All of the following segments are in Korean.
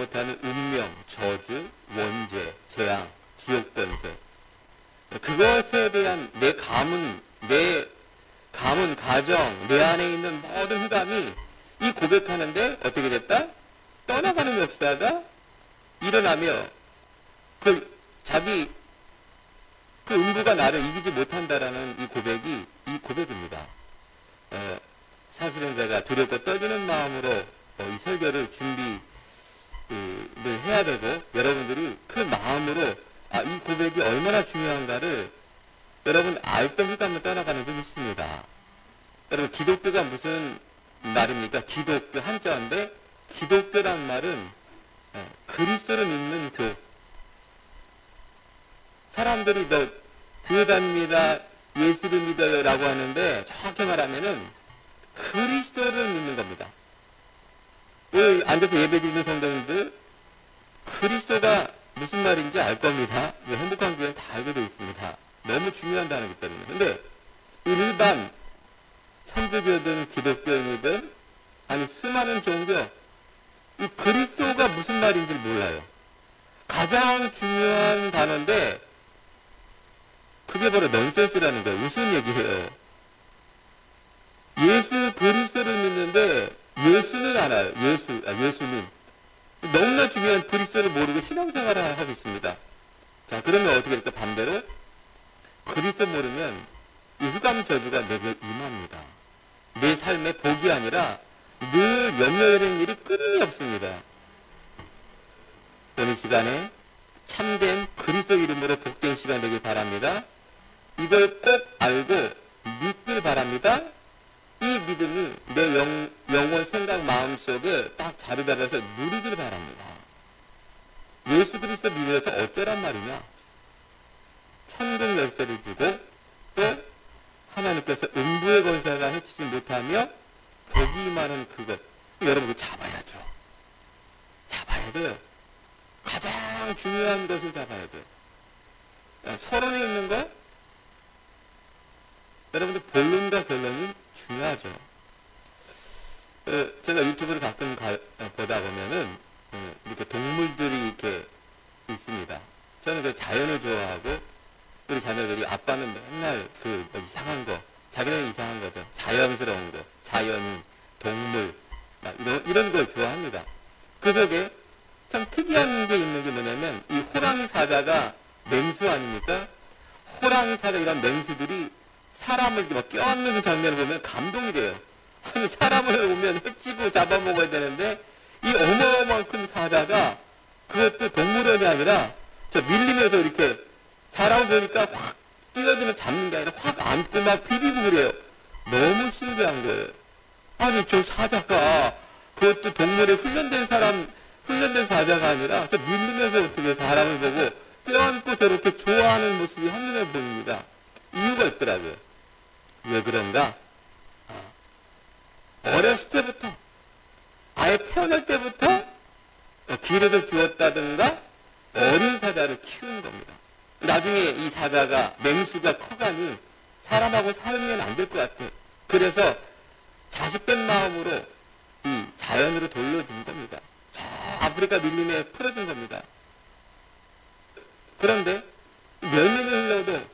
못하는 운명, 저주, 원죄, 재앙, 지옥 권세. 그것에 대한 내 가문, 가정, 내 안에 있는 모든 흑암이 이 고백하는데 어떻게 됐다? 떠나가는 역사가 일어나며 자기 음부가 나를 이기지 못한다라는 이 고백입니다. 사실은 제가 두렵고 떨리는 마음으로 이 설교를 준비를 해야 되고, 여러분들이 그 마음으로 이 고백이 얼마나 중요한가를 여러분 알던 흑암을 떠나가는 게 있습니다. 여러분, 기독교가 무슨 말입니까? 기독교 한자인데, 기독교란 말은 그리스도를 믿는 교. 사람들이 너 교회 다닙니다, 예수를 믿어요 라고 하는데, 정확히 말하면은 그리스도를 믿는 겁니다. 여기 앉아서 예배드리는 성도님들, 그리스도가 무슨 말인지 알 겁니다. 행복한 교회는 다 알게 되어 있습니다. 너무 중요한 단어이기 때문에. 근데 일반 천주교든 기독교인이든 아니 수많은 종교, 이 그리스도가 무슨 말인지 몰라요. 가장 중요한 단어인데 그게 바로 넌센스라는 거예요. 무슨 얘기예요? 예수 그리스도를 믿는데 예수는 알아요. 예수님. 너무나 중요한 그리스도를 모르고 신앙생활을 하고 있습니다. 자, 그러면 어떻게 될까? 반대로 그리스도 모르면 이 흑암 저주가 내게 임합니다. 내 삶의 복이 아니라 늘 염려되는 일이 끊임이 없습니다. 오늘 시간에 참된 그리스도 이름으로 복된 시간 되길 바랍니다. 이걸 꼭 알고 믿길 바랍니다. 이 믿음이 내 영혼, 생각, 마음 속에 딱 자리 잡아서 누리길 바랍니다. 예수 그리스도 믿어서 어쩌란 말이냐? 천국 열쇠를 주고 또 하나님께서 음부의 권세가 해치지 못하며 복이 임하는 그것. 여러분 그거 잡아야죠. 잡아야 돼요. 가장 중요한 것을 잡아야 돼요. 서론에 있는 거, 여러분들 본론과 결론이 중요하죠. 제가 유튜브를 가끔 보다 보면은 이렇게 동물들이 이렇게 있습니다. 저는 그 자연을 좋아하고 우리 자녀들이 아빠는 맨날 이상한 거, 자기는 이상한 거죠. 자연스러운 거, 자연, 동물 이런 걸 좋아합니다. 그 속에 참 특이한 게 있는 게 뭐냐면 이 호랑이 사자가 맹수 아닙니까? 호랑이 사자 이런 맹수들이 사람을 막 껴안는 장면을 보면 감동이 돼요. 아니 사람을 오면 해치고 잡아먹어야 되는데 이 어마어마한 큰 사자가 그것도 동물원이 아니라 저 밀리면서 이렇게 사람을 보니까 확 뛰어들면 잡는 게 아니라 확 안고 막 비비고 그래요. 너무 신기한 거예요. 아니 저 사자가 그것도 동물에 훈련된 사자가 아니라 저 밀리면서 어떻게 사람을 보고 껴안고 저렇게 좋아하는 모습이 한눈에 보입니다. 이유가 있더라고요. 왜 그런가? 어렸을 때부터, 아예 태어날 때부터 기름을 주었다든가 어린 사자를 키우는 겁니다. 나중에 이 사자가, 맹수가 커가니 사람하고 살면 안 될 것 같아요. 그래서 자식된 마음으로 이 자연으로 돌려준 겁니다. 저 아프리카 밀림에 풀어준 겁니다. 그런데 몇 년이 흘러도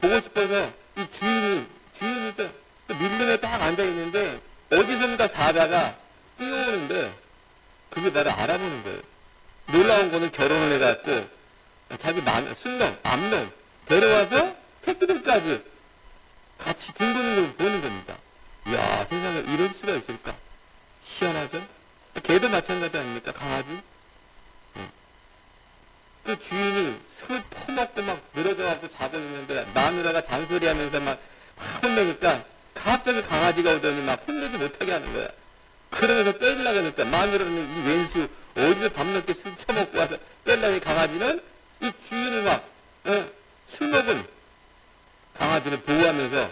보고 싶어서 이 주인이죠. 밀림에 딱 앉아있는데 어디선가 사자가 뛰어오는데 그게 나를 알아보는 거예요. 놀라운 거는 결혼을 해갖고 자기 순놈, 암놈 데려와서 새끼들까지 같이 둥그는 걸 보는 겁니다. 이야, 세상에 이럴 수가 있을까? 희한하죠? 개도 마찬가지 아닙니까? 강아지? 그 주인이 술 퍼먹고 막 늘어져갖고 자고 있는데 마누라가 잔소리하면서 막 혼내니까 갑자기 강아지가 오더니 막 혼내지 못하게 하는 거야. 그러면서 때리려고 하니까 마누라는 이 왼수 어디서 밤늦게 술 처먹고 와서 때리려니 강아지는 이 주인을 막 술 먹은 강아지를 보호하면서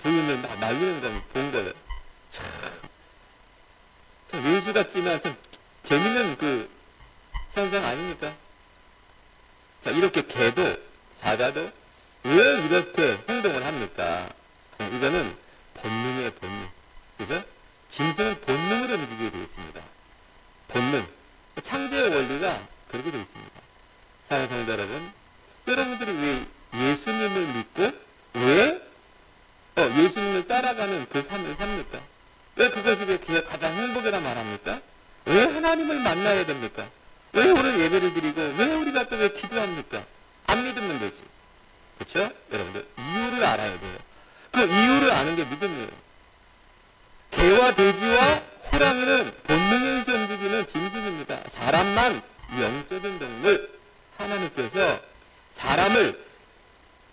부인을 막 말리는 걸 본 거예요. 참 왼수 같지만 참 재밌는 그 현상 아닙니까? 자, 이렇게 개도 사자도 왜 이렇게 행동을 합니까? 이거는 본능이에요, 본능. 그죠? 짐승은 본능으로 움직이게 되어 있습니다. 본능. 창조 원리가 그렇게 되어 있습니다. 사랑하는 성도 여러분, 여러분들이 왜 예수님을 믿고 왜 예수님을 따라가는 그 삶을 삽니까? 왜 그것이 왜 가장 행복이라 말합니까? 왜 하나님을 만나야 됩니까? 왜 오늘 예배를 드리고 왜 우리가 또 왜 기도합니까? 안 믿으면 되지. 그렇죠? 여러분들 이유를 알아야 돼요. 그 이유를 아는 게 믿음이에요. 개와 돼지와 호랑이는 본능에서 움직이는 짐승입니다. 사람만 영적인 동물. 하나님께서 사람을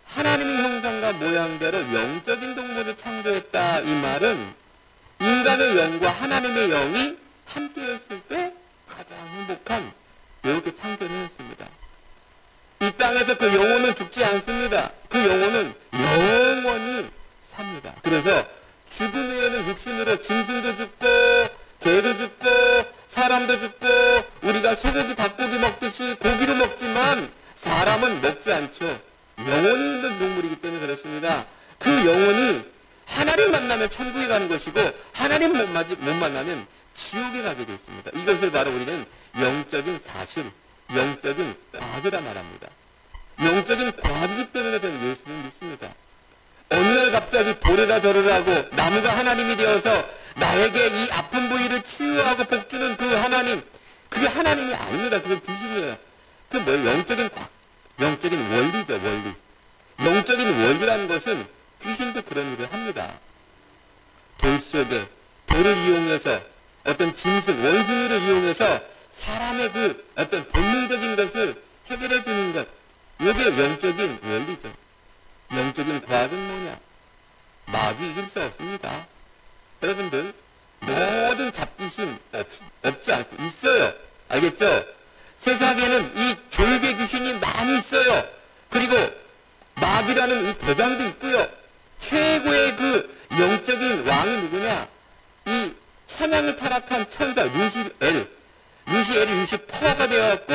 하나님의 형상과 모양대로 영적인 동물을 창조했다. 이 말은 인간의 영과 하나님의 영이 함께 했을 때 가장 행복한 이렇게 창조를 했습니다. 이 땅에서 그 영혼은 죽지 않습니다. 그 영혼은 영원히 삽니다. 그래서 죽음 후에는 육신으로 짐승도 죽고 개도 죽고 사람도 죽고 우리가 소고기 닭고기 먹듯이 고기를 먹지만 사람은 먹지 않죠. 영혼이 있는 동물이기 때문에 그렇습니다. 그 영혼이 하나님 만나면 천국에 가는 것이고 하나님 못 만나면 지옥에 가게 되어 있습니다. 이것을 바로 우리는 영적인 사실, 영적인 과학이라 말합니다. 영적인 과학이기 때문에 저는 예수를 믿습니다. 어느 날 갑자기 보레가 절을 하고 나무가 하나님이 되어서 나에게 이 아픈 부위를 치유하고 복주는 그 하나님, 그게 하나님이 아닙니다. 그건 귀신이에요. 그 뭐예요? 영적인 과학, 영적인 원리죠, 원리. 영적인 원리라는 것은 귀신도 그런 일을 합니다. 돌 속에 돌을 이용해서 어떤 짐승, 원숭이를 이용해서 사람의 그 어떤 본능적인 것을 해결해 주는 것. 이게 영적인 원리죠. 영적인 과학은 뭐냐? 마귀 이길 수 없습니다. 여러분들 모든 잡귀신 없지 않습니다. 있어요. 알겠죠? 세상에는 이 졸개 귀신이 많이 있어요. 그리고 마귀라는 이 대장도 있고요. 최고의 그 영적인 왕이 누구냐? 이 찬양을 타락한 천사 루시엘이 루시퍼가 되어갖고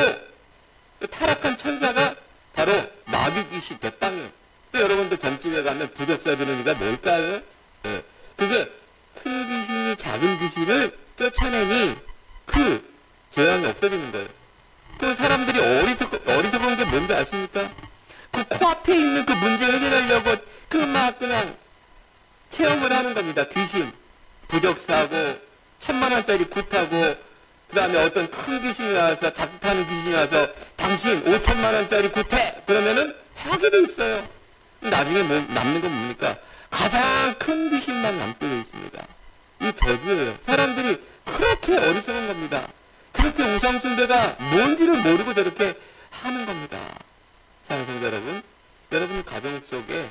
그 타락한 천사가 바로 마귀 귀신 대빵이에요. 또 여러분들 점집에 가면 부적사 드는 이가 뭘까요? 네. 그게 큰 귀신이 작은 귀신을 쫓아내니 그 재앙이 없어지는 거예요. 그 사람들이 어리석은 게 뭔지 아십니까? 그 코앞에 있는 그 문제 해결하려고 그 막 그냥 체험을 하는 겁니다. 귀신, 부적사하고 1000만원짜리 굿하고 그 다음에 어떤 큰 귀신이 와서 자극하는 귀신이 와서 당신 5천만원짜리 굿해! 그러면은 하게 돼 있어요. 나중에 남는 건 뭡니까? 가장 큰 귀신만 남게 돼 있습니다. 이 저주예요. 사람들이 그렇게 어리석은 겁니다. 그렇게 우상숭배가 뭔지를 모르고 저렇게 하는 겁니다. 사랑하는 성도 여러분, 여러분 가정 속에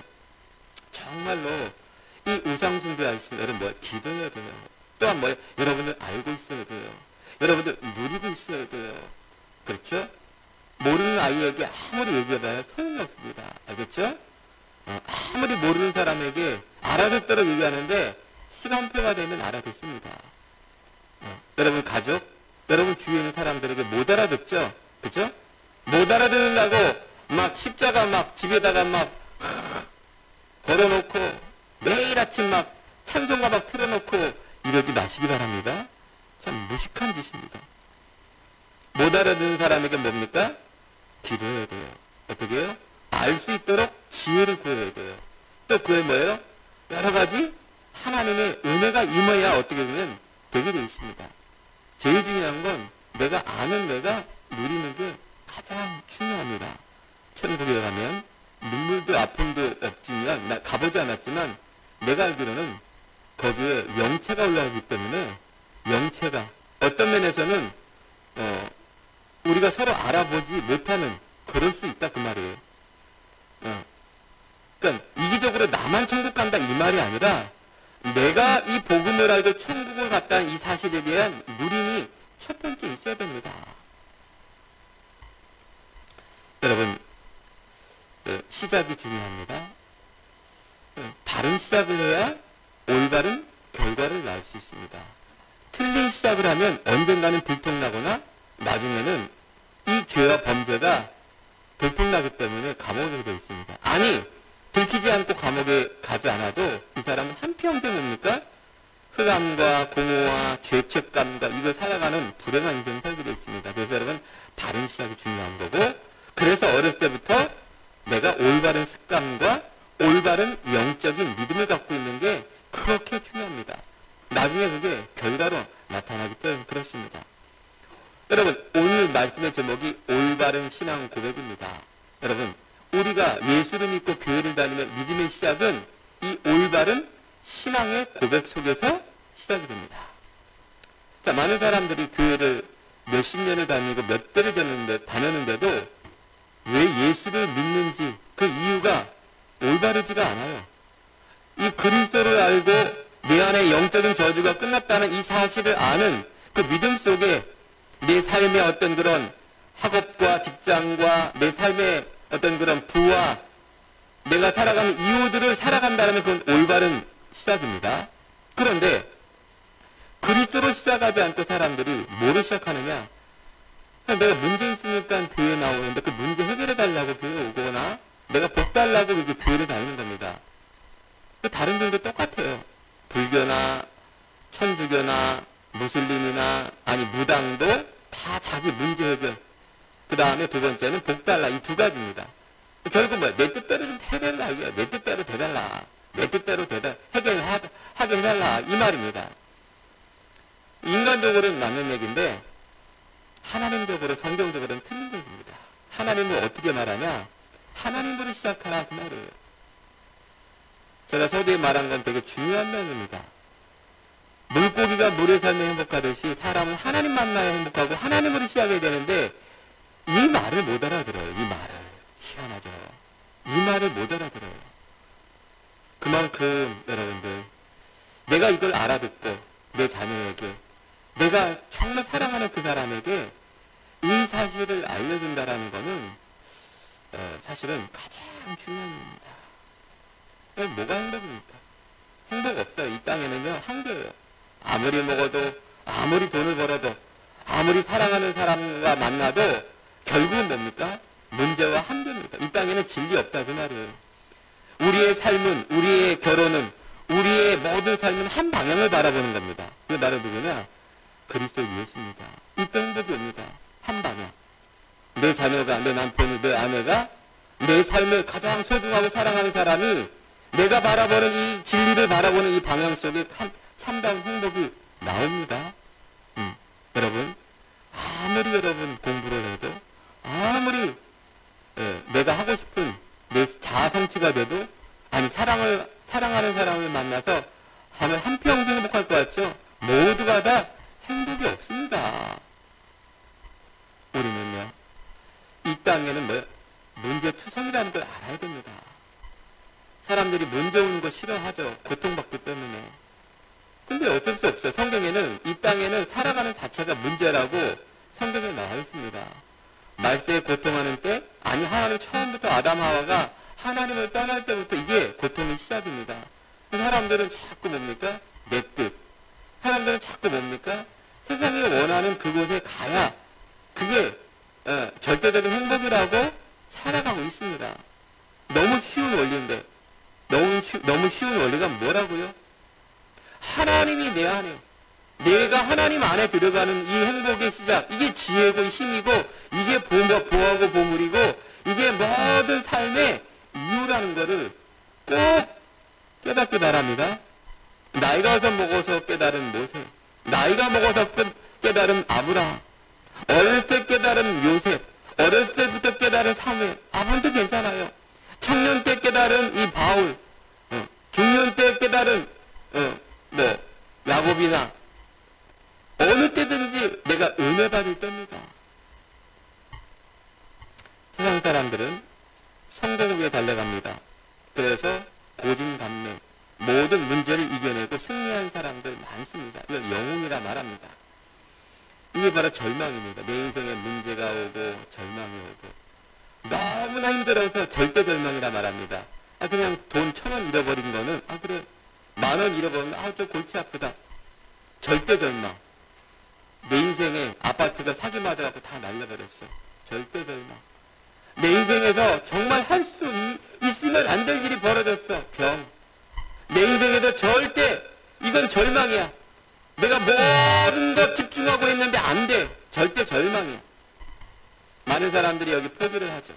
정말로 이 우상숭배 하시는 여러분 기도해야 돼요. 또한 여러분들 알고 있어야 돼요. 여러분들 누리고 있어야 돼요. 그렇죠? 모르는 아이에게 아무리 얘기해봐야 소용이 없습니다. 알겠죠? 아무리 모르는 사람에게 알아듣도록 얘기하는데 시간표가 되면 알아듣습니다. 여러분 가족, 여러분 주위에 있는 사람들에게 못 알아듣죠? 그죠? 못 알아듣는다고 막 십자가 막 집에다가 막 걸어놓고 매일 아침 막 찬송가 막 틀어놓고 이러지 마시기 바랍니다. 참 무식한 짓입니다. 못 알아듣는 사람에게 뭡니까? 기도해야 돼요. 어떻게 해요? 알 수 있도록 지혜를 구해야 돼요. 또 그게 뭐예요? 여러 가지 하나님의 은혜가 임해야 어떻게 보면 되게 되어 있습니다. 제일 중요한 건 내가 아는 내가 누리는 게 가장 중요합니다. 천국에 가면 눈물도 아픔도 없지만 나 가보지 않았지만 내가 알기로는 거기에 영체가 올라가기 때문에 영체가 어떤 면에서는 우리가 서로 알아보지 못하는 그럴 수 있다 그 말이에요. 그러니까 이기적으로 나만 천국 간다 이 말이 아니라 내가 이 복음을 알고 천국을 갔다는 이 사실에 대한 누림이 첫 번째 있어야 됩니다. 여러분 시작이 중요합니다. 바른 시작을 해야 올바른 결과를 낳을 수 있습니다. 틀린 시작을 하면 언젠가는 들통나거나 나중에는 이 죄와 범죄가 들통나기 때문에 감옥에 되어 있습니다. 아니 들키지 않고 감옥에 가지 않아도 이 사람은 한평생 뭡니까? 흑암과 공허와 죄책감과 이걸 살아가는 불행한 인생을 살게 되어 있습니다. 그래서 여러분 여러분, 오늘 말씀의 제목이 올바른 신앙 고백입니다. 여러분, 우리가 예수를 믿고 교회를 다니면 믿음의 시작은 이 올바른 신앙의 고백 속에서 시작이 됩니다. 자, 많은 사람들이 교회를 몇십 년을 다니고 몇 대를 다녔는데도 왜 예수를 믿는지 그 이유가 올바르지가 않아요. 이 그리스도를 알고 내 안에 영적인 저주가 끝났다는 이 사실을 아는 그 믿음 속에 내 삶의 어떤 그런 학업과 직장과 내 삶의 어떤 그런 부와 내가 살아가는 이유들을 살아간다면 그건 올바른 시작입니다. 그런데 그리스도로 시작하지 않고 사람들이 뭐로 시작하느냐? 내가 문제 있으니까 교회 나오는데 그 문제 해결해 달라고 교회 오거나 내가 복 달라고 교회를 다니는 겁니다. 다른 종도 똑같아요. 불교나 천주교나 무슬림이나 아니 무당도 다 자기 문제 해결. 그 다음에 두 번째는 복 달라. 이 두 가지입니다. 결국 뭐야? 내 뜻대로 좀 해결하기야. 내 뜻대로 돼달라. 내 뜻대로 해결하게 해달라. 이 말입니다. 인간적으로는 맞는 얘기인데 하나님적으로 성경적으로는 틀린 얘기입니다. 하나님을 어떻게 말하냐? 하나님으로 시작하라 그 말이에요. 제가 서두에 말한 건 되게 중요한 면입니다. 물고기가 물에 살면 행복하듯이 사람은 하나님 만나야 행복하고 하나님으로 시작해야 되는데 이 말을 못 알아들어요. 이 말을. 희한하죠. 이 말을 못 알아들어요. 그만큼 여러분들 내가 이걸 알아듣고 내 자녀에게 내가 정말 사랑하는 그 사람에게 이 사실을 알려준다라는 거는 사실은 가장 중요한 일입니다. 뭐가 행복입니까? 행복 없어요. 이 땅에는요 한계예요. 아무리 먹어도 아무리 돈을 벌어도 아무리 사랑하는 사람과 만나도 결국은 뭡니까? 문제와 한계입니다. 이 땅에는 진리 없다 그 말이에요. 우리의 삶은 우리의 결혼은 우리의 모든 삶은 한 방향을 바라보는 겁니다. 그게 바로 누구냐? 그리스도 예수입니다. 이때 행복이 옵니다. 한 방향. 내 자녀가, 내 남편이, 내 아내가 내 삶을 가장 소중하고 사랑하는 사람이 내가 바라보는 이 진리를 바라보는 이 방향 속에 참다운 행복이 나옵니다. 여러분, 아무리 여러분 공부를 해도 아무리 내가 하고 싶은 내 자아 성취가 돼도 아니 사랑하는 사람을 만나서 하면 한평생 행복할 것 같죠? 모두가 다 행복이 없습니다. 우리는요, 이 땅에는 문제투성이라는 걸 알아야 됩니다. 사람들이 문제 오는 거 싫어하죠. 고통받기 때문에. 근데 어쩔 수 없어요. 성경에는 이 땅에는 살아가는 자체가 문제라고 성경에 나와 있습니다. 말세에 고통하는 때, 아니 하나님 처음부터 아담 하와가 하나님을 떠날 때부터 이게 고통의 시작입니다. 사람들은 자꾸 뭡니까? 내 뜻. 사람들은 자꾸 뭡니까? 세상이 원하는 그곳에 가야 그게 절대적인 행복이라고 살아가고 있습니다. 너무 쉬운 원리인데 너무 쉬운 원리가 뭐라고요? 하나님이 내 안에 내가 하나님 안에 들어가는 이 행복의 시작 이게 지혜고 힘이고 이게 보호하고 보물이고 이게 모든 삶의 이유라는 거를 꼭 깨닫기 바랍니다. 나이가 먹어서 깨달은 모세, 나이가 먹어서 깨달은 아브라함, 어릴 때 깨달은 요셉, 어렸을 때부터 깨달은 사무엘, 아무도 괜찮아요. 청년 때 깨달은 이 바울, 중년 때 깨달은 야곱이나 어느 때든지 내가 은혜 받을 때입니다. 세상 사람들은 성공 위에 달려갑니다. 그래서 고진감래 모든 문제를 이겨내고 승리한 사람들 많습니다. 이걸 영웅이라 말합니다. 이게 바로 절망입니다. 내 인생에 문제가 오고 절망이 오고 너무나 힘들어서 절대 절망이라 말합니다. 그냥 돈 1,000원 잃어버린 거는 그래 10,000원 잃어버리면 저 골치 아프다. 절대 절망. 내 인생에 아파트가 사기 맞아갖고 다 날려버렸어. 절대 절망. 내 인생에서 정말 할 수 있으면 안 될 일이 벌어졌어. 병. 내 인생에서 절대 이건 절망이야. 내가 모든 것 집중하고 있는데 안 돼. 절대 절망이야. 많은 사람들이 여기 포기를 하죠.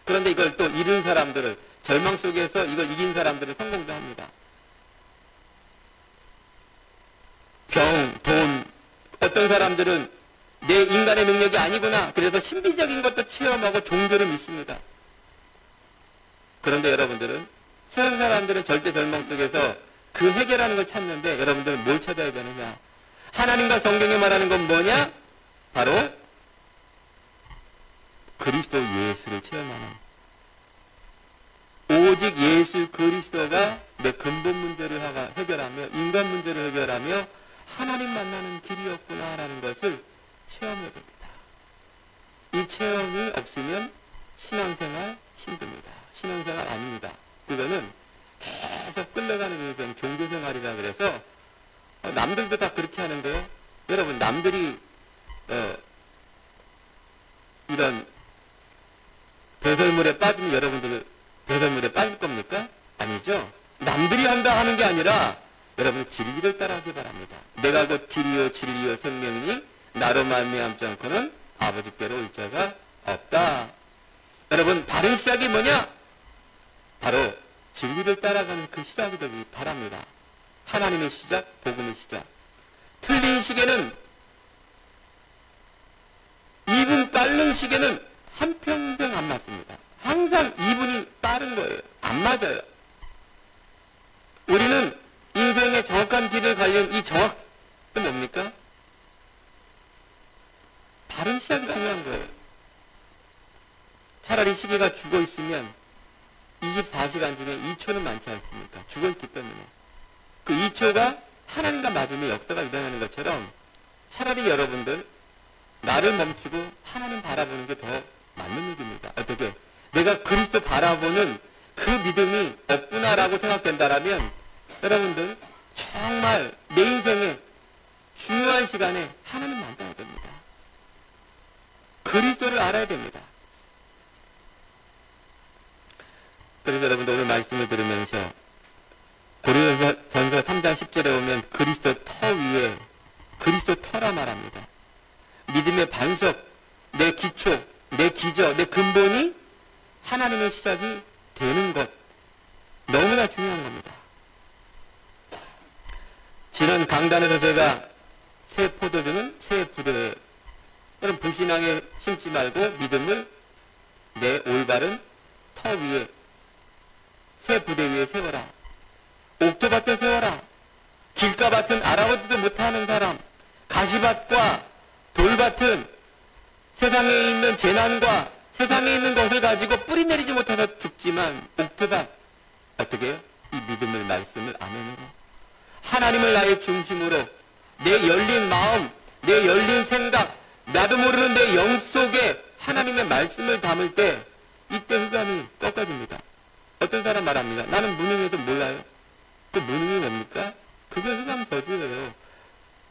그런데 이걸 또 잃은 사람들을 절망 속에서 이걸 이긴 사람들은 성공도 합니다. 병, 돈, 어떤 사람들은 내 인간의 능력이 아니구나. 그래서 신비적인 것도 체험하고 종교를 믿습니다. 그런데 여러분들은, 세상 사람들은 절대 절망 속에서 그 해결하는 걸 찾는데, 여러분들은 뭘 찾아야 되느냐? 하나님과 성경이 말하는 건 뭐냐? 바로 그리스도 예수를 체험하는, 오직 예수 그리스도가 내 근본 문제를 해결하며 인간 문제를 해결하며 하나님 만나는 길이었구나라는 것을 체험해야 됩니다. 이 체험이 없으면 신앙생활 힘듭니다. 신앙생활 아닙니다. 그거는 계속 끌려가는 인생, 종교생활이라 그래서 남들도 다 그렇게 하는데요. 여러분, 남들이 이런 배설물에 빠지면 여러분들 배설물에 빠질 겁니까? 아니죠. 남들이 한다 하는 게 아니라 여러분 진리를 따라하기 바랍니다. 내가 곧 길이요 진리요 생명이니 나로 말미암지 않고는 아버지께로 올 자가 없다. 여러분, 바른 시작이 뭐냐? 바로 진리를 따라가는 그 시작이 되기 바랍니다. 하나님의 시작, 복음의 시작. 틀린 시계는, 2분 빠른 시계는 한평생 안 맞습니다. 항상 2분이 빠른 거예요. 안 맞아요. 우리는 인생의 정확한 길을 가려면 이 정확은 뭡니까? 바른 시작이 중요한 거예요. 차라리 시계가 죽어 있으면 24시간 중에 2초는 많지 않습니까? 죽어 있기 때문에. 그 2초가 하나님과 맞으면 역사가 일어나는 것처럼 차라리 여러분들 나를 멈추고 하나님 바라보는 게 더 맞는 얘기입니다. 어떻게? 내가 그리스도 바라보는 그 믿음이 없구나라고 생각된다라면 여러분들 정말 내 인생의 중요한 시간에 하나님 만나야 됩니다. 그리스도를 알아야 됩니다. 그래서 여러분들 오늘 말씀을 들으면서 고린도전서 3장 10절에 보면 그리스도 터 위에, 그리스도 터라 말합니다. 믿음의 반석, 내 기초, 내 기저, 내 근본이 하나님의 시작이 되는 것, 너무나 중요한 겁니다. 지난 강단에서 제가 새 포도주는 새 부대에, 여러분 불신앙에 심지 말고 믿음을 내 올바른 터 위에, 새 부대 위에 세워라. 옥토밭에 세워라. 길가밭은 알아보지도 못하는 사람, 가시밭과 돌밭은 세상에 있는 재난과 세상에 있는 것을 가지고 뿌리 내리지 못해서 죽지만, 옥토밭 어떻게 해요? 이 믿음을, 말씀을 아멘으로, 하나님을 나의 중심으로, 내 열린 마음, 내 열린 생각, 나도 모르는 내 영 속에 하나님의 말씀을 담을 때 이때 흑암이 꺾어집니다. 어떤 사람 말합니다. 나는 무능해서 몰라요. 그 무능이 뭡니까? 그게 흑암 저주예요.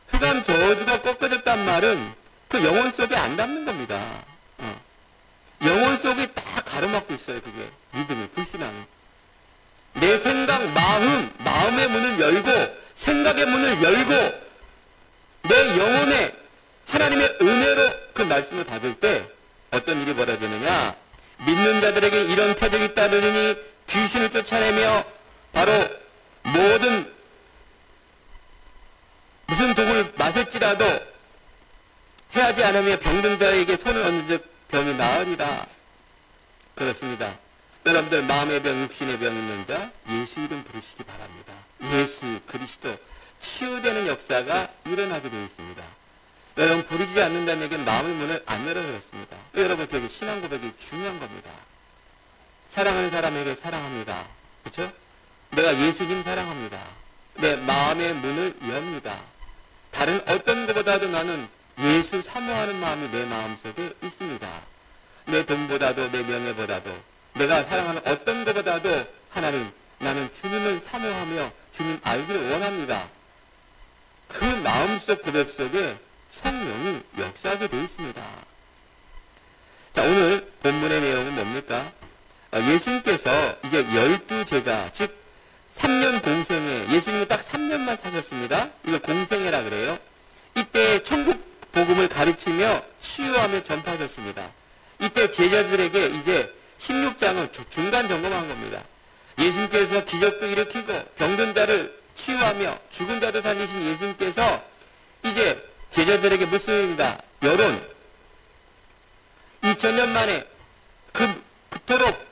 흑암 저주가 꺾어졌단 말은 그 영혼 속에 안 담는 겁니다. 영혼 속에 다 가로막고 있어요. 그게 믿음이, 불신앙이. 내 생각, 마음의 문을 열고, 생각의 문을 열고, 내 영혼에 하나님의 은혜로 그 말씀을 받을 때 어떤 일이 벌어지느냐? 믿는 자들에게 이런 표적이 따르니 귀신을 쫓아내며 바로 모든 무슨 독을 마실지라도 해하지 않으며 병든 자에게 손을 얹는 즉 병이 나으리라. 그렇습니다. 여러분들 마음의 병, 육신의 병 있는 자 예수 이름 부르시기 바랍니다. 예수 그리스도 치유되는 역사가 일어나게 되어 있습니다. 여러분 부르지 않는다는 얘기는 마음의 문을 안 열어드렸습니다. 여러분 결국 신앙 고백이 중요한 겁니다. 사랑하는 사람에게 사랑합니다. 그렇죠? 내가 예수님 사랑합니다. 내 마음의 문을 엽니다. 다른 어떤 것보다도 나는 예수 사모하는 마음이 내 마음속에 있습니다. 내 돈보다도 내 명예보다도 내가 사랑하는 어떤 것보다도 하나님, 나는 주님을 사모하며 주님 알기를 원합니다. 그 마음속 고백 속에 성령이 역사하게 되어 있습니다. 자, 오늘 본문의 내용은 뭡니까? 예수님께서 이제 12제자, 즉 3년 공생애, 예수님은 딱 3년만 사셨습니다. 이걸 공생애라 그래요. 이때 천국 복음을 가르치며 치유하며 전파하셨습니다. 이때 제자들에게 이제 16장은 중간 점검한 겁니다. 예수님께서 기적도 일으키고 병든 자를 치유하며 죽은 자도 살리신 예수님께서 이제 제자들에게 묻습니다. 여론, 2000년 만에 그토록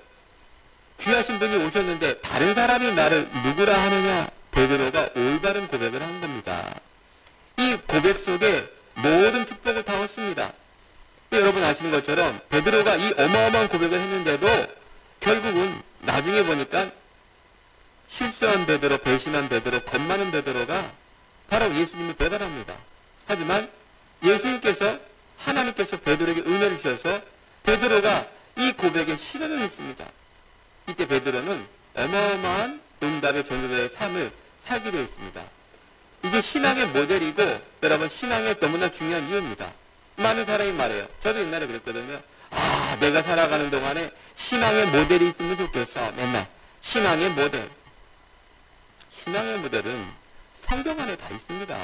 귀하신 분이 오셨는데 다른 사람이 나를 누구라 하느냐? 베드로가 올바른 고백을 한 겁니다. 이 고백 속에 모든 축복을 담았습니다. 여러분 아시는 것처럼 베드로가 이 어마어마한 고백을 했는데도 결국은 나중에 보니까 실수한 베드로, 배신한 베드로, 겁 많은 베드로가 바로 예수님을 배반합니다. 하지만 예수님께서, 하나님께서 베드로에게 은혜를 주셔서 베드로가 이 고백에 실현을 했습니다. 이때 베드로는 어마어마한 응답의 전도자의 삶을 살게 되었습니다. 이게 신앙의 모델이고, 여러분 신앙의 너무나 중요한 이유입니다. 많은 사람이 말해요. 저도 옛날에 그랬거든요. 아, 내가 살아가는 동안에 신앙의 모델이 있으면 좋겠어. 맨날 신앙의 모델. 신앙의 모델은 성경 안에 다 있습니다.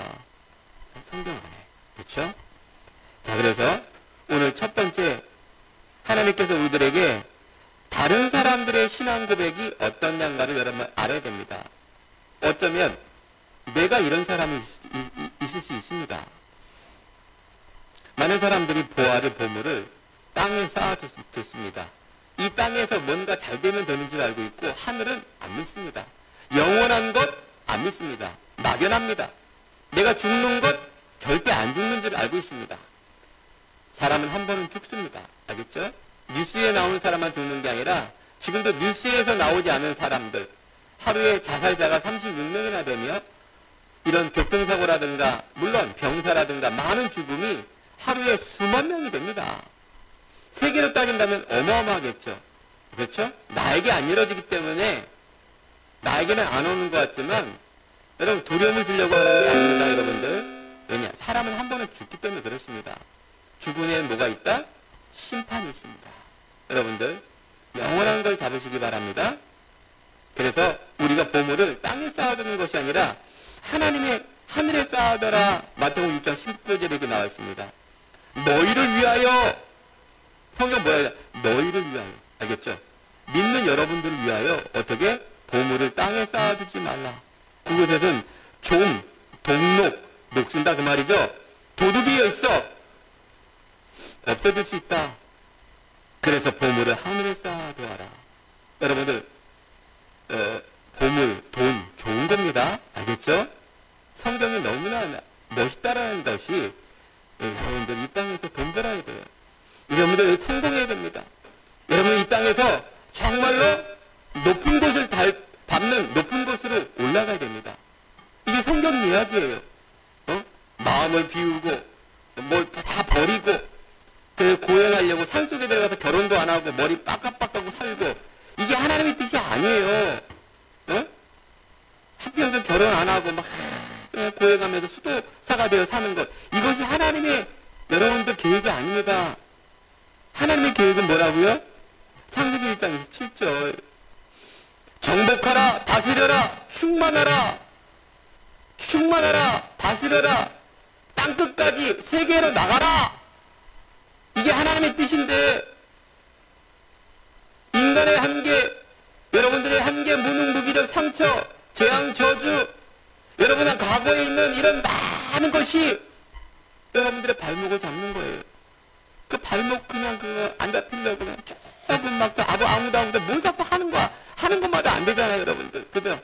성경 안에. 그렇죠? 자, 그래서 오늘 첫 번째, 하나님께서 우리들에게 다른 사람들의 신앙 고백이 어떤 양가를 여러분 알아야 됩니다. 어쩌면 내가 이런 사람이 있을 수 있습니다. 많은 사람들이 보화를, 보물을 땅에 쌓아뒀습니다. 이 땅에서 뭔가 잘 되면 되는 줄 알고 있고, 하늘은 안 믿습니다. 영원한 것 안 믿습니다. 막연합니다. 내가 죽는 것 절대 안 죽는 줄 알고 있습니다. 사람은 한 번은 죽습니다. 알겠죠? 뉴스에 나오는 사람만 죽는 게 아니라 지금도 뉴스에서 나오지 않은 사람들, 하루에 자살자가 36명이나 되며 이런 교통사고라든가 물론 병사라든가 많은 죽음이 하루에 수만 명이 됩니다. 세계로 따진다면 어마어마하겠죠. 그렇죠? 나에게 안 이뤄지기 때문에 나에게는 안 오는 것 같지만 여러분 두려움을 주려고 하는 게 아닙니다. 여러분들. 왜냐? 사람은 한 번은 죽기 때문에 그렇습니다. 죽은 후에는 뭐가 있다? 심판이 있습니다. 여러분들 영원한 걸 잡으시기 바랍니다. 그래서 우리가 보물을 땅에 쌓아두는 것이 아니라 하나님의 하늘에 쌓아둬라. 마태복음 6장 19절에 이렇게 나와 있습니다. 너희를 위하여. 성경 뭐야? 너희를 위하여. 알겠죠? 믿는 여러분들을 위하여 어떻게? 보물을 땅에 쌓아두지 말라. 그곳에는 좀, 동록, 녹슨다 그 말이죠. 도둑이어 있어. 없어질 수 있다. 그래서 보물을 하늘에 쌓아두어라. 여러분들 보물, 돈 좋은 겁니다. 알겠죠? 성경이 너무나 멋있다라는 것이 여러분들 이 땅에서 돈 벌어야 돼요. 여러분들 성공해야 됩니다. 여러분 이 땅에서 정말로 높은 곳을 밟는 높은 곳으로 올라가야 됩니다. 이게 성경 이야기예요. 마음을 비우고 뭘 다 버리고 고행하려고 산속에 들어가서 결혼도 안 하고 머리 빡빡빡하고 살고, 이게 하나님의 뜻이 아니에요. 한평생 결혼 안 하고 막 고행하면서 수도사가 되어 사는 것, 이것이 하나님의 여러분들 계획이 아닙니다. 하나님의 계획은 뭐라고요? 창세기 1장 27절 정복하라, 다스려라, 충만하라, 다스려라, 땅끝까지 세계로 나가라. 이게 하나님의 뜻인데, 인간의 한계, 여러분들의 한계, 무능, 무기력, 상처, 재앙, 저주, 여러분의 과거에 있는 이런 많은 것이 여러분들의 발목을 잡는 거예요. 그 발목 그냥 그거 안 잡히려고 그냥 조금 막 아무도 뭘 자꾸 하는 거야. 하는 것마다 안 되잖아요, 여러분들. 그죠?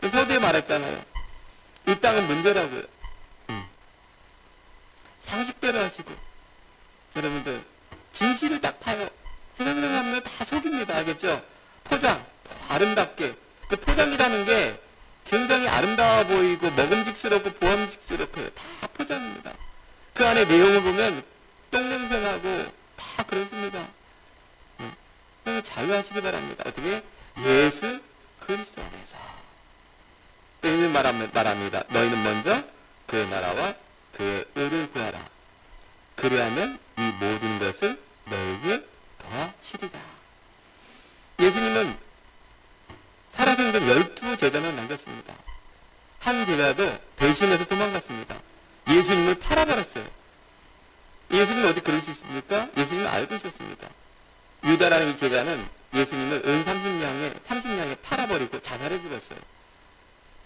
서두에 말했잖아요. 이 땅은 문제라고요. 상식대로 하시고, 여러분들 진실을 딱 파요. 세상에 다 속입니다. 알겠죠? 포장 아름답게. 그 포장이라는 게 굉장히 아름다워 보이고 먹음직스럽고 보암직스럽고 다 포장입니다. 그 안에 내용을 보면 똥냄새나고 다 그렇습니다. 자유하시기 바랍니다. 어떻게? 예수 그리스도 안에서. 이는 말합니다. 너희는 먼저 그의 나라와 그의 의를 구하라. 그리하면 이 모든 것을 너에게 더하시리라. 예수님은 살아생전 12제자만 남겼습니다. 한 제자도 배신해서 도망갔습니다. 예수님을 팔아버렸어요. 예수님은 어디 그럴 수 있습니까? 예수님은 알고 있었습니다. 유다라는 이 제자는 예수님을 은 30냥에 팔아버리고 자살해 죽었어요.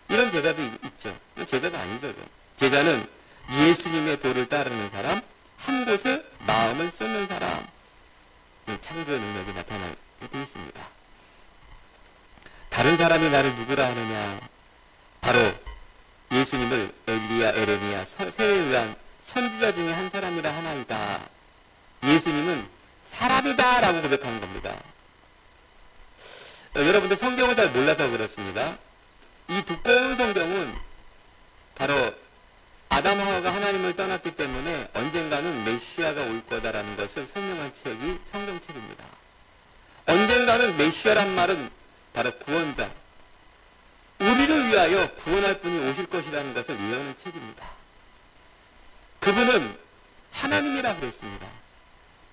이런 제자도 있죠. 제자가 아니죠. 제자는 예수님의 도를 따르는 사람, 한 곳에 마음을 쏟는 사람, 창조의 능력이 나타나게 되어 있습니다. 다른 사람이 나를 누구라 하느냐? 바로 예수님을 엘리야, 에레미야, 세례에 의한 선지자 중에 한 사람이라 하나이다. 예수님은 사람이다 라고 고백한 겁니다. 여러분들 성경을 잘 몰라서 그렇습니다. 이 두꺼운 성경은 바로 아담 하와가 하나님을 떠났기 때문에 언젠가는 메시아가 올 거다라는 것을 설명한 책이 성경책입니다. 언젠가는 메시아란 말은 바로 구원자, 우리를 위하여 구원할 분이 오실 것이라는 것을 예언한 책입니다. 그분은 하나님이라 그랬습니다.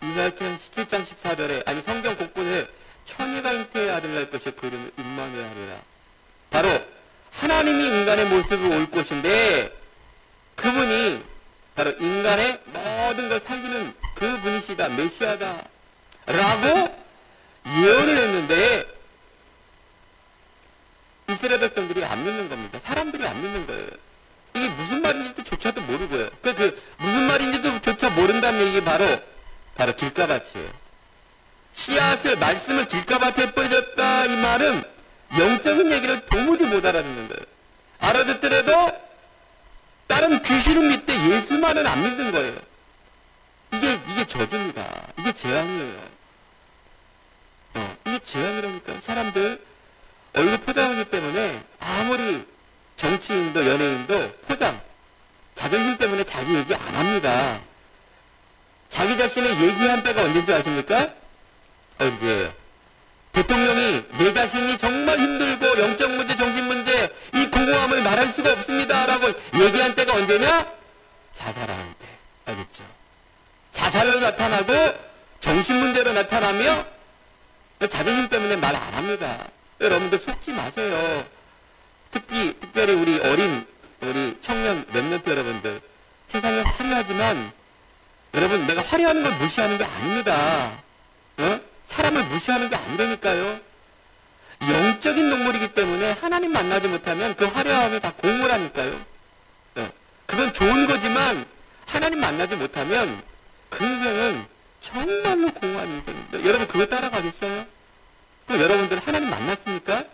이사야서 17장 14절에 아니 성경 곳곳에 천의가 잉태의 아들 날 것이 그 이름을 임마누엘 하리라. 바로 하나님이 인간의 모습으로 올 것인데 그분이 바로 인간의 모든 걸 살리는 그분이시다, 메시아다 라고 예언을 했는데 이스라엘 백성들이 안 믿는 겁니다. 사람들이 안 믿는 거예요. 이게 무슨 말인지도 조차도 모르고요. 무슨 말인지도 조차 모른다는 얘기 바로 길가밭이에요. 씨앗을, 말씀을 길가밭에 뿌려졌다 이 말은 영적인 얘기를 도무지 못 알아듣는 거예요. 알아듣더라도 다른 귀신을 믿되 예수만은 안 믿는 거예요. 이게 저주입니다. 이게 재앙이에요. 이게 재앙이라니까. 사람들 얼굴 포장하기 때문에 아무리 정치인도 연예인도 포장, 자존심 때문에 자기 얘기 안 합니다. 자기 자신의 얘기한 때가 언제인 줄 아십니까? 언제예요? 대통령이 내 자신이 정말 힘들고 영적 문제, 정신 문제, 이 공허함을 말할 수가 없습니다 라고 얘기한 때가 언제냐? 자살하는 때. 알겠죠? 자살로 나타나고 정신 문제로 나타나며 자존심 때문에 말 안 합니다. 여러분들 속지 마세요. 특별히 우리 청년 랩런트 여러분들, 세상은 화려하지만 여러분 내가 화려한 걸 무시하는 게 아닙니다. 사람을 무시하는 게 아니라니까요. 영적인 동물이기 때문에 하나님 만나지 못하면 그 화려함이 다 공허라니까요. 그건 좋은 거지만 하나님 만나지 못하면 그 인생은 정말로 공허한 인생입니다. 여러분 그거 따라가겠어요? 그럼 여러분들 하나님 만났습니까?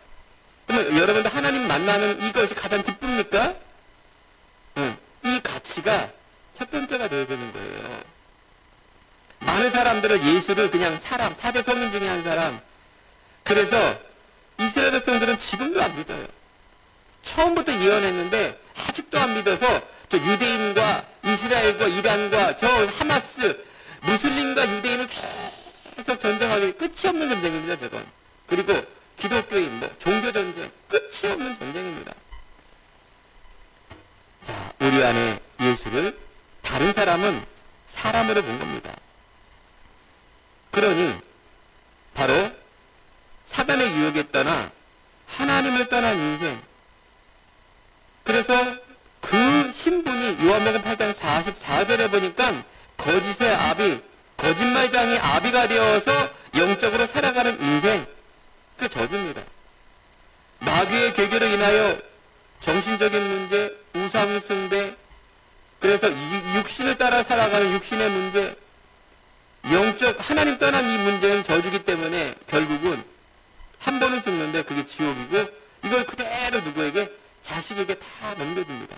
그러면 여러분들 하나님 만나는 이것이 가장 기쁩니까? 이 가치가 첫 번째가 되어야 되는 거예요. 많은 사람들은 예수를 그냥 사람, 4대 성인 중에 한 사람. 그래서 이스라엘 백성들은 지금도 안 믿어요. 처음부터 예언했는데 아직도 안 믿어서 저 유대인과 이스라엘과 이란과 저 하마스, 무슬림과 유대인을 계속 전쟁하기 끝이 없는 전쟁입니다, 저건. 그리고 기독교인, 종교전쟁, 끝이 없는 전쟁입니다. 자, 우리 안에 예수를 다른 사람은 사람으로 본 겁니다. 그러니 바로 사단의 유혹에 떠나 하나님을 떠난 인생. 그래서 그 신분이 요한복음 8장 44절에 보니까 거짓의 아비, 거짓말장이 아비가 되어서 영적으로 살아가는 인생. 그 저주입니다. 마귀의 계교로 인하여 정신적인 문제, 우상 숭배, 그래서 육신을 따라 살아가는 육신의 문제, 영적 하나님 떠난 이 문제는 저주기 때문에 결국은 한 번은 죽는데 그게 지옥이고 이걸 그대로 누구에게? 자식에게 다 넘겨줍니다.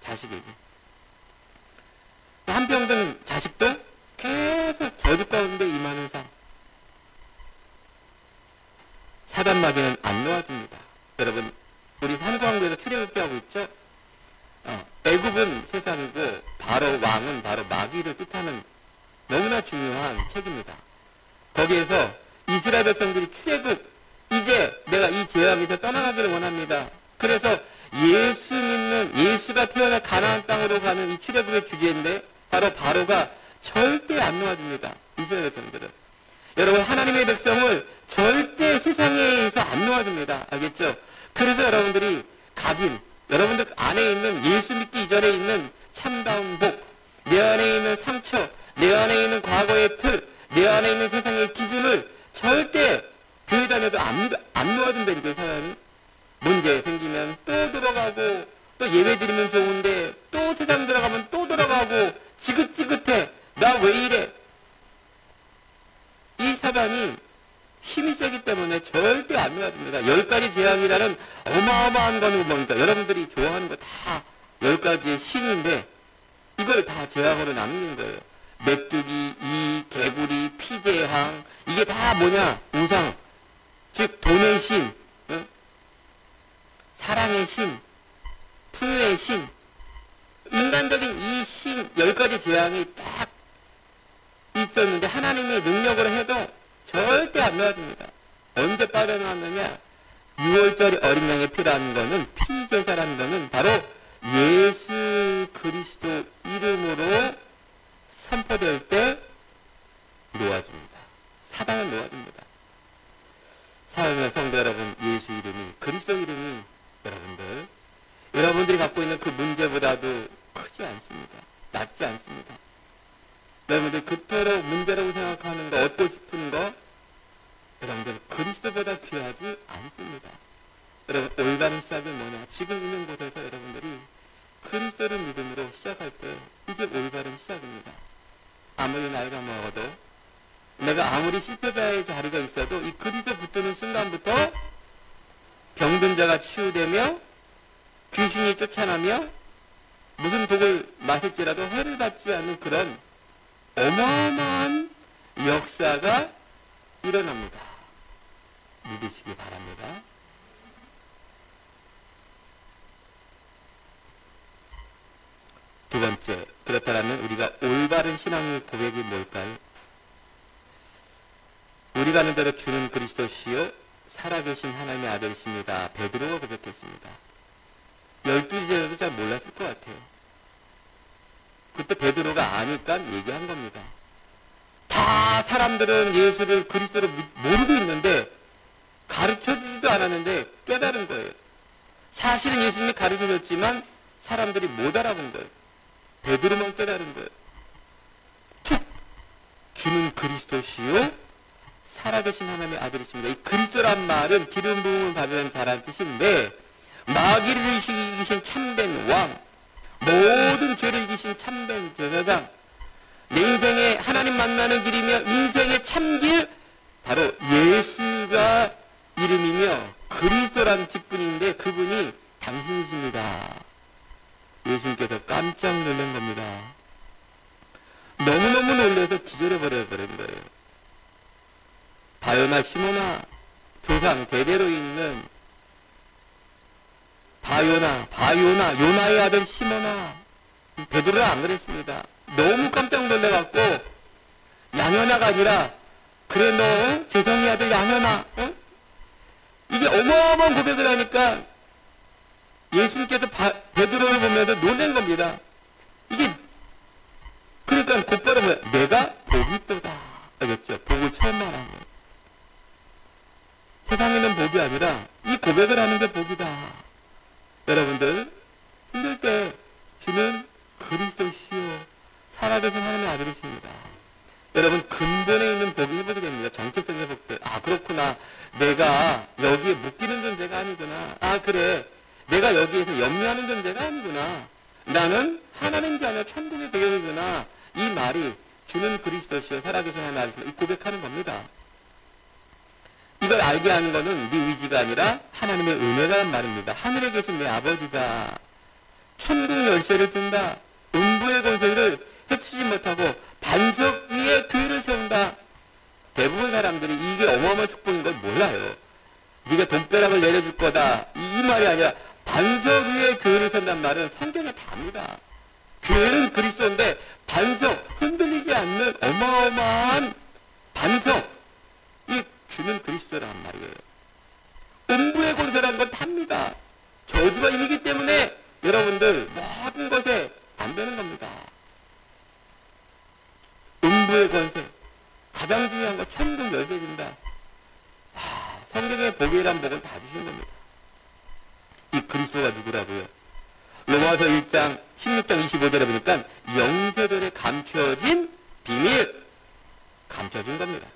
자식에게. 한평생 자식도 계속 저주 가운데 임하는 삶. 사단마귀는 안 놓아줍니다. 여러분 우리 한국왕국에서 출애굽기 하고 있죠? 애굽은 세상이고 바로 왕은 바로 마귀를 뜻하는 너무나 중요한 책입니다. 거기에서 이스라엘 백성들이 출애굽, 이제 내가 이 죄악에서 떠나가기를 원합니다. 그래서 예수 믿는, 예수가 태어난 가나안 땅으로 가는 이 출애굽의 주제인데 바로가 절대 안 놓아줍니다. 이스라엘 백성들은. 여러분 하나님의 백성을 절대 세상에서 안 놓아줍니다. 알겠죠? 그래서 여러분들이 각인, 여러분들 안에 있는 예수 믿기 이전에 있는 참다운 복, 내 안에 있는 상처, 내 안에 있는 과거의 틀, 내 안에 있는 세상의 기준을 절대 교회 다녀도 안 놓아준다니까요, 사람이. 문제 생기면 또 들어가고, 또 예배 드리면 좋은데, 또 세상 들어가면 또 들어가고, 지긋지긋해. 나 왜 이래? 이 사단이 힘이 세기 때문에 절대 안 놓아줍니다. 10가지 재앙이라는 어마어마한 거는 뭡니까? 여러분들이 좋아하는 거 다 10가지의 신인데 이걸 다 재앙으로 남긴 거예요. 메뚜기, 이, 개구리, 피재앙, 이게 다 뭐냐? 우상. 즉 돈의 신, 사랑의 신, 풍요의 신. 인간적인 이 신 10가지 재앙이 딱 있었는데 하나님의 능력으로 해도 절대 안 놓아줍니다. 언제 빠져나왔느냐? 6월절 어린 양의 피라는 거는, 피제사라는 거는 바로 예수 그리스도 이름으로 선포될 때 놓아줍니다. 사단을 놓아줍니다. 사랑하는 성도 여러분, 예수 이름이, 그리스도 이름이 여러분들이 갖고 있는 그 문제보다도 크지 않습니다. 낮지 않습니다. 여러분들 그토록 문제라고 생각하는 거, 얻고 싶은 거, 여러분들 그리스도보다 귀하지 않습니다. 여러분, 올바른 시작은 뭐냐? 지금 있는 곳에서 여러분들이 그리스도를 믿음으로 시작할 때 이게 올바른 시작입니다. 아무리 나이가 먹어도, 내가 아무리 실패자의 자리가 있어도 이 그리스도 붙드는 순간부터 병든 자가 치유되며 귀신이 쫓아나며 무슨 독을 마실지라도 해를 받지 않는 그런 어마어마한 역사가 일어납니다. 믿으시기 바랍니다. 두 번째, 그렇다면 우리가 올바른 신앙의 고백이 뭘까요? 우리가 아는 대로 주는 그리스도시요 살아계신 하나님의 아들이십니다. 베드로가 고백했습니다. 12제자도 잘 몰랐을 것 같아요. 그때 베드로가 아니까 얘기한 겁니다. 다 사람들은 예수를 그리스도를 모르고 있는데 가르쳐주지도 않았는데 깨달은 거예요. 사실은 예수님이 가르쳐줬지만 사람들이 못 알아본 거예요. 베드로만 깨달은 거예요. 툭! 주는 그리스도시요 살아계신 하나님의 아들이십니다. 이 그리스도란 말은 기름 부음을 받은 자라는 뜻인데 마귀를 이기신 참된 왕, 모든 죄를 이기신 참된 제사장, 내 인생에 하나님 만나는 길이며 인생의 참길, 바로 예수가 이름이며 그리스도라는 직분인데 그분이 당신이십니다. 예수님께서 깜짝 놀란 겁니다. 너무너무 놀라서 기절해버린 거예요. 바요나 시모나, 조상 대대로 있는 요나의 아들 시모나, 베드로는 안 그랬습니다. 너무 깜짝 놀래갖고 양현아가 아니라 그래 너 재성이 아들 양현아, 이게 어마어마한 고백을 하니까 예수님께서 베드로를 보면서 놀란 겁니다. 이게 그러니까 곧바로 뭐야? 내가 복이 있도다. 알겠죠? 복을 처음 말하는 거예요. 세상에는 복이 아니라 이 고백을 하는 게 복이다. 여러분들 힘들 때 주는 그리스도시요 살아계신 하나님의 아들이십니다. 여러분 근본에 있는 복이 회복이 됩니다. 정체성 회복돼. 아 그렇구나. 내가 여기에 묶이는 존재가 아니구나. 아 그래. 내가 여기에서 염려하는 존재가 아니구나. 나는 하나님 자녀 천국의 배경이구나. 이 말이 주는 그리스도시요 살아계신 하나님의 아들이십니다. 고백하는 겁니다. 이걸 알게 하는 것은 네 의지가 아니라 하나님의 은혜라는 말입니다. 하늘에 계신 내 아버지가 천국 열쇠를 둔다. 음부의 권세를 해치지 못하고 반석 위에 교회를 세운다. 대부분 사람들이 이게 어마어마한 축복인 걸 몰라요. 네가 돈벼락을 내려줄 거다. 이 말이 아니라 반석 위에 교회를 세운다는 말은 성경에 답니다. 교회는 그리스도인데 반석, 흔들리지 않는 어마어마한 반석, 이 주는 그리스도라는 말이에요. 음부의 권세라는 건 답니다. 저주가 임이기 때문에 여러분들 모든 것에 안 되는 겁니다. 음부의 권세, 가장 중요한 거 천국 열쇠 준다. 성경의 복이란 복은 다 주신 겁니다. 이 그리스도가 누구라고요? 로마서 1장 16장 25절에 보니까 영세전에 감춰진 비밀, 감춰진 겁니다.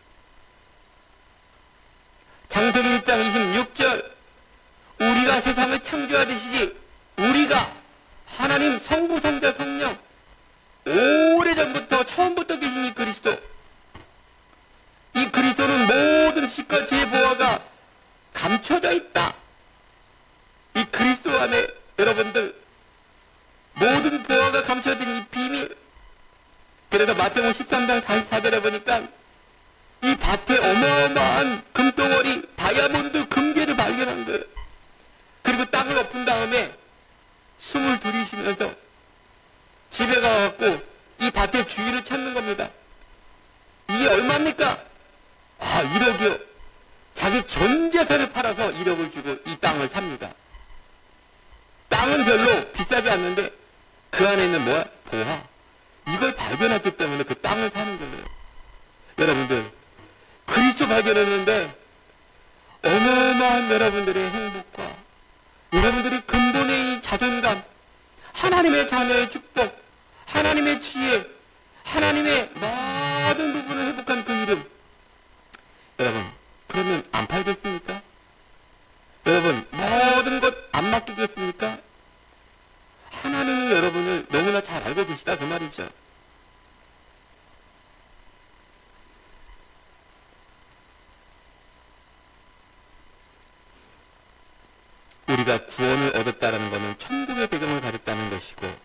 창세기 1장 26절 우리가 세상을 창조하듯이 우리가 하나님 성부 성자 성령 오래전부터 처음부터 13장 44절에 보니까 이 밭에 어마어마한 금덩어리, 다이아몬드, 금괴를 발견한 거예요. 그리고 땅을 엎은 다음에 숨을 들이쉬면서 집에 가갖고 이 밭의 주인을 찾는 겁니다. 이게 얼마입니까? 아, 1억이요. 자기 전 재산을 팔아서 1억을 주고 이 땅을 삽니다. 땅은 별로 비싸지 않는데 그 안에 있는 뭐야? 보화. 이걸 발견했기 때문에 그 땅을 사는 거예요. 여러분들, 그리스도 발견했는데 어마어마한 여러분들의 행복과 여러분들이 근본의 이 자존감, 하나님의 자녀의 축복, 하나님의 지혜, 하나님의 모든 부분을 회복한 그 이름. 여러분, 그러면 안 팔겠습니까? 여러분, 모든 것 안 맡기겠습니까? 하나님이 여러분을 너무나 잘 알고 계시다 그 말이죠. 우리가 구원을 얻었다는 것은 천국의 배경을 가졌다는 것이고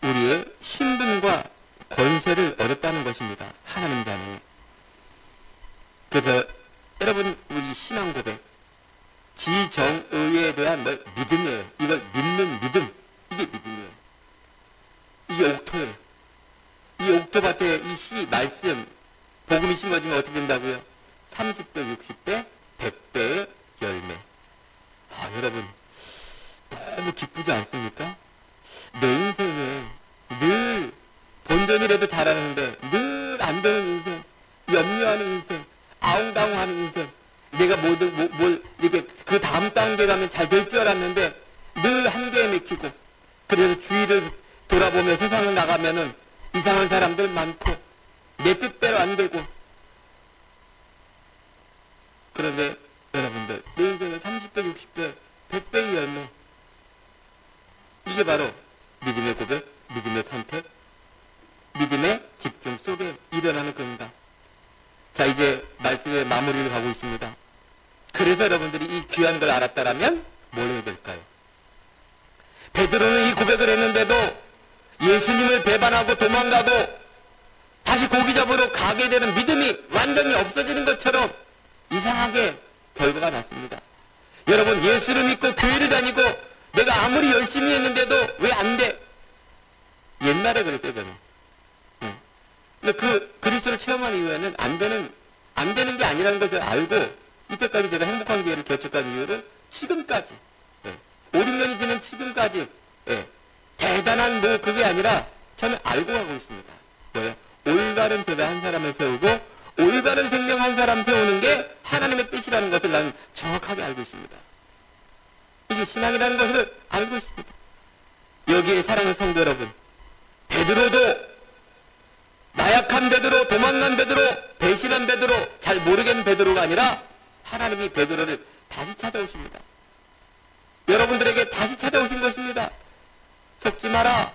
우리의 신분과 권세를 얻었다는 것입니다. 하나님 자녀. 그래서 여러분, 우리 신앙 고백, 지정의에 대한 믿음이에요. 이걸 믿는 믿음, 이게 믿음이에요. 이게 옥토예요. 이 옥토밭에 이 씨 말씀, 복음이 심어지면 어떻게 된다고요? 30배, 60배, 100배의 열매. 아, 여러분, 너무 기쁘지 않습니까? 내 인생에 늘 본전이라도 잘하는데 늘 안 되는 인생, 염려하는 인생, 아웅다웅하는 인생, 내가 뭘 이렇게 그 다음 단계 가면 잘 될 줄 알았는데 늘 한계에 맥히고, 그래서 주위를 돌아보며 세상을 나가면은 이상한 사람들 많고 내 뜻대로 안 되고. 그런데 여러분들, 내 인생은 30배, 60배, 100배의 열매. 이게 바로 믿음의 고백, 믿음의 선택, 믿음의 집중 속에 일어나는 겁니다. 자, 이제 말씀의 마무리를 가고 있습니다. 그래서 여러분들이 이 귀한 걸 알았다라면 뭘 해야 될까요? 베드로는 이 고백을 했는데도 예수님을 배반하고 도망가고 다시 고기 잡으러 가게 되는 믿음이 완전히 없어지는 것처럼 이상하게 결과가 났습니다. 여러분, 예수를 믿고 교회를 다니고 내가 아무리 열심히 했는데도 왜 안 돼? 옛날에 그랬어요, 저는. 근데 그 그리스도를 체험한 이후에는 안 되는 게 아니라는 것을 알고 이때까지 제가 행복한 기회를 개척한 이유를 지금까지, 5, 6년이 지난 지금까지, 대단한 그게 아니라 저는 알고 가고 있습니다. 뭐예요? 올바른 제자 한 사람을 세우고 올바른 생명 한 사람 세우는 게 하나님의 뜻이라는 것을 나는 정확하게 알고 있습니다. 이게 신앙이라는 것을 알고 있습니다. 여기에 사랑하는 성도 여러분, 베드로도 나약한 베드로, 도망간 베드로, 배신한 베드로, 잘 모르겠는 베드로가 아니라 하나님이 베드로를 다시 찾아오십니다. 여러분들에게 다시 찾아오신 것입니다. 속지 마라.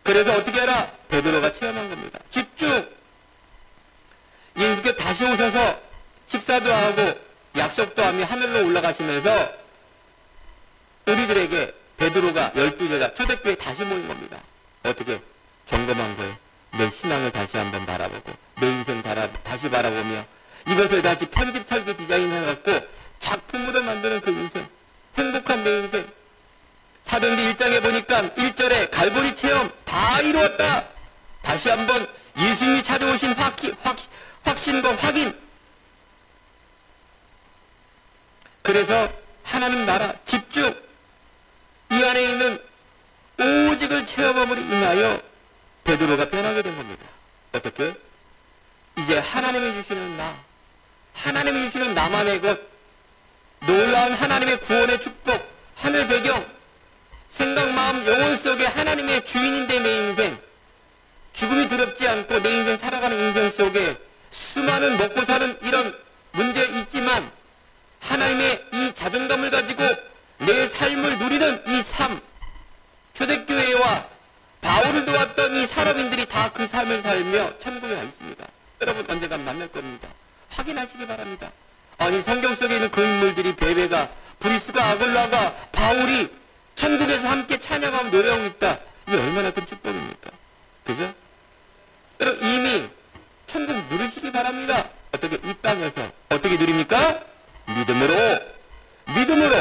그래서 어떻게 하라? 베드로가 체험한 겁니다. 집중! 예수께 다시 오셔서 식사도 하고 약속도 하며 하늘로 올라가시면서 우리들에게 베드로가 12제자 초대교회에 다시 모인 겁니다. 어떻게? 점검한 거예요. 내 신앙을 다시 한번 바라보고 내 인생 다시 바라보며 이것을 다시 편집 설계 디자인해갖고 작품으로 만드는 그 인생, 행복한 내 인생. 사도행전 1장에 보니까 1절에 갈보리 체험 다 이루었다. 다시 한번 예수님이 찾아오신 확신과 확인. 그래서 하나님 나라 집중, 이 안에 있는 오직을 체험함으로 인하여 베드로가 변하게 된 겁니다. 어떻게? 이제 하나님이 주시는 하나님이 주시는 나만의 것, 놀라운 하나님의 구원의 축복, 하늘 배경, 생각, 마음, 영혼 속에 하나님의 주인인데 내 인생, 죽음이 두렵지 않고 내 인생 살아가는 인생 속에 수많은 먹고 사는 이런 문제 있지만 하나님의 이 자존감을 가지고 내 삶을 누리는 이 삶, 초대교회와 바울을 도왔던 이 사람인들이 다 그 삶을 살며 천국에 가 있습니다. 여러분 언젠가 만날 겁니다. 확인하시기 바랍니다. 아니, 성경 속에 있는 그 인물들이 베베가, 브리스가, 아굴라가, 바울이 천국에서 함께 찬양하고 노래하고 있다. 이게 얼마나 큰 축복입니까? 그죠? 여러분 이미 천국 누리시기 바랍니다. 어떻게 이 땅에서 어떻게 누립니까? 믿음으로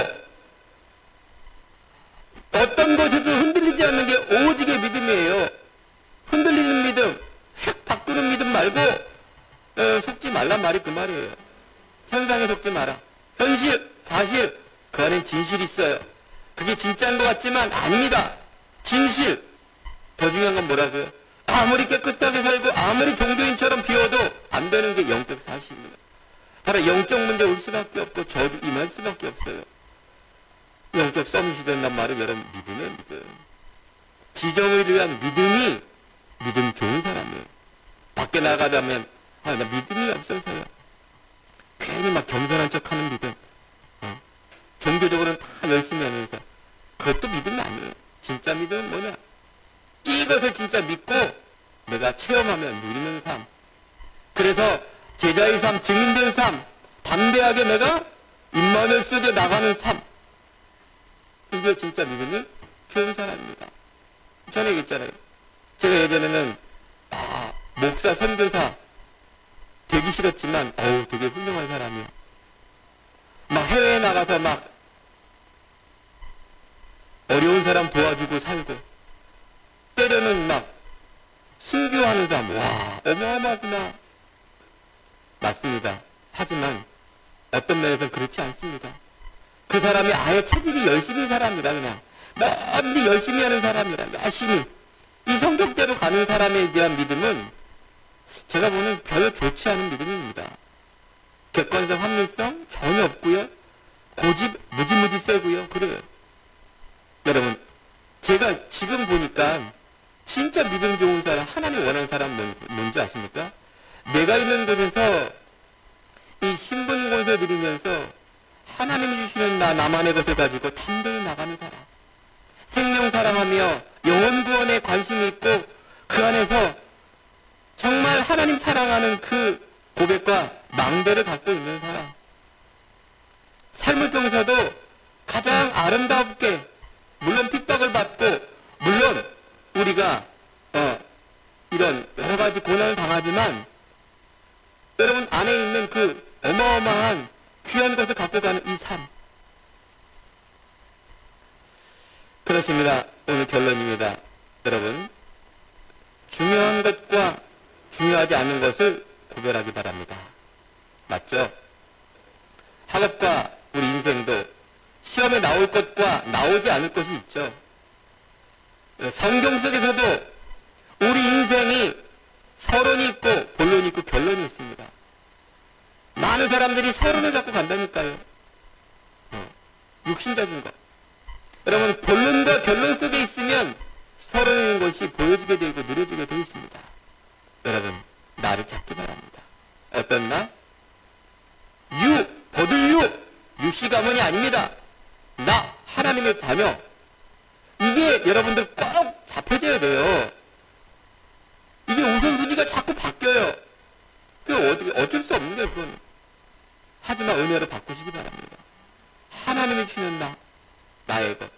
어떤 것에도 흔들리지 않는 게 오직의 믿음이에요. 흔들리는 믿음, 휙 바꾸는 믿음 말고 속지 말란 말이 그 말이에요. 현상에 속지 마라. 현실, 사실, 그 안엔 진실이 있어요. 그게 진짜인 것 같지만 아닙니다. 진실. 더 중요한 건 뭐라고요? 아무리 깨끗하게 살고 아무리 종교인처럼 비워도 안 되는 게 영적 사실입니다. 바로 영적 문제 올 수밖에 없고 저도 임할 수밖에 없어요. 영적 서밋이 된단 말은 여러분 믿음이에요. 믿음. 지정을 위한 믿음이 믿음 좋은 사람이에요. 밖에 나가자면 나 믿음이 없어서요. 괜히 막 겸손한 척하는 믿음. 종교적으로는 다 열심히 하면서 그것도 믿음이 아니에요. 진짜 믿음은 뭐냐? 이것을 진짜 믿고 내가 체험하면 누리는 삶. 그래서 제자의 삶, 증인된 삶, 담대하게 내가 임마누엘 속에 나가는 삶. 이게 진짜 믿음이 좋은 사람입니다. 전에 얘기했잖아요. 제가 예전에는 목사, 선교사 되기 싫었지만 되게 훌륭한 사람이야. 막 해외에 나가서 막 어려운 사람 도와주고 살고 때려는 막 순교하는 사람. 와, 어마어마하구나. 맞습니다. 하지만 어떤 면에서는 그렇지 않습니다. 그 사람이 아예 체질이 열심히 사람이라 그냥 뭔데 열심히 하는 사람이라 열심히 이 성격대로 가는 사람에 대한 믿음은 제가 보는 별로 좋지 않은 믿음입니다. 객관성, 합리성 전혀 없고요. 고집 무지무지 세고요. 그래요. 여러분 제가 지금 보니까 진짜 믿음 좋은 사람, 하나님 원하는 사람 뭔지 아십니까? 내가 있는 곳에서 이 신분권세 누리면서 하나님이 주시는 나만의 것을 가지고 담대히 나가는 사람. 생명 사랑하며 영혼 구원에 관심이 있고 그 안에서 정말 하나님 사랑하는 그 고백과 망대를 갖고 있는 사람. 삶을 통해서도 가장 아름답게 물론 핍박을 받고 물론 우리가 이런 여러 가지 고난을 당하지만 여러분 안에 있는 그 어마어마한 귀한 것을 갖고 가는 이 삶. 그렇습니다. 오늘 결론입니다. 여러분 중요한 것과 중요하지 않은 것을 구별하기 바랍니다. 맞죠? 학업과 우리 인생도 시험에 나올 것과 나오지 않을 것이 있죠. 성경 속에서도 우리 인생이 서론이 있고 본론이 있고 결론이 있습니다. 많은 사람들이 서론을 갖고 간다니까요. 육신적인 것. 여러분 본론과 결론 속에 있으면 서론인 것이 보여지게 되고 누려지게 되어 있습니다. 여러분 나를 찾기 바랍니다. 어떤 나? 버들유! 유씨 가문이 아닙니다. 나 하나님의 자녀. 이게 여러분들 꼭 잡혀져야 돼요. 이게 우선순위가 자꾸 바뀌어요. 그 어쩔 수 없는 거예요, 그건. 하지만 은혜로 바꾸시기 바랍니다. 하나님이 주시는 나의 것.